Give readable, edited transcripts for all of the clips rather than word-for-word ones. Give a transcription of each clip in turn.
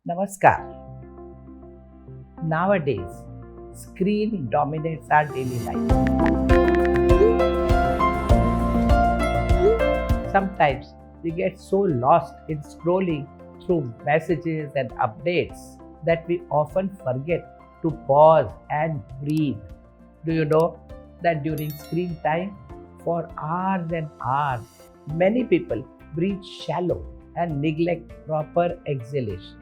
Namaskar. Nowadays, screen dominates our daily life. Sometimes we get so lost in scrolling through messages and updates that we often forget to pause and breathe. Do you know that during screen time, for hours and hours, many people breathe shallow and neglect proper exhalation?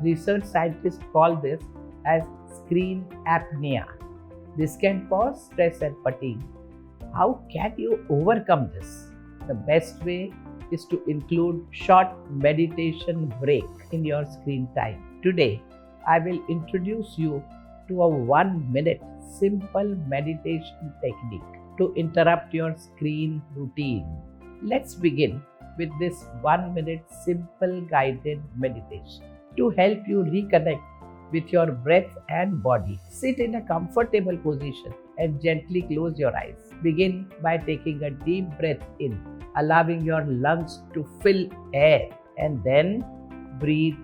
Research scientists call this as screen apnea. This can cause stress and fatigue. How can you overcome this? The best way is to include short meditation break in your screen time. Today, I will introduce you to a 1 minute simple meditation technique to interrupt your screen routine. Let's begin with this 1 minute simple guided meditation to help you reconnect with your breath and body. Sit in a comfortable position and gently close your eyes. Begin by taking a deep breath in, allowing your lungs to fill air, and then breathe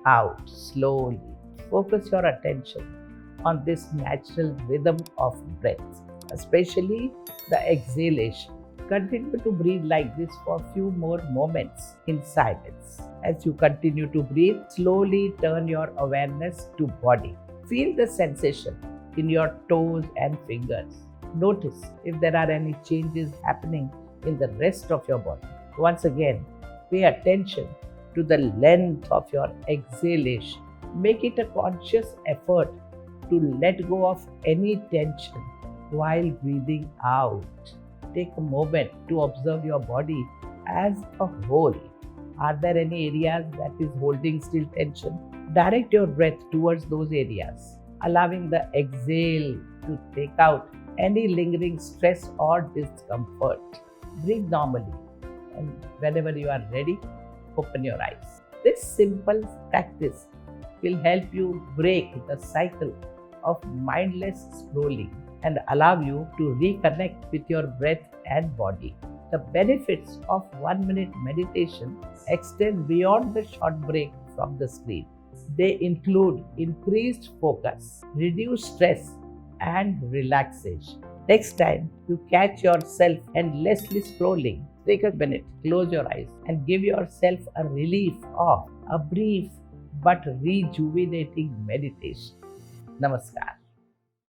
out slowly. Focus your attention on this natural rhythm of breath, especially the exhalation. Continue to breathe like this for a few more moments in silence. As you continue to breathe, slowly turn your awareness to body. Feel the sensation in your toes and fingers. Notice if there are any changes happening in the rest of your body. Once again, pay attention to the length of your exhalation. Make it a conscious effort to let go of any tension while breathing out. Take a moment to observe your body as a whole. Are there any areas that is holding still tension? Direct your breath towards those areas, allowing the exhale to take out any lingering stress or discomfort. Breathe normally, and whenever you are ready, open your eyes. This simple practice will help you break the cycle of mindless scrolling and allow you to reconnect with your breath and body. The benefits of 1 minute meditation extend beyond the short break from the screen. They include increased focus, reduced stress, and relaxation. Next time you catch yourself endlessly scrolling, take a minute, close your eyes, and give yourself a relief of a brief but rejuvenating meditation. Namaskar.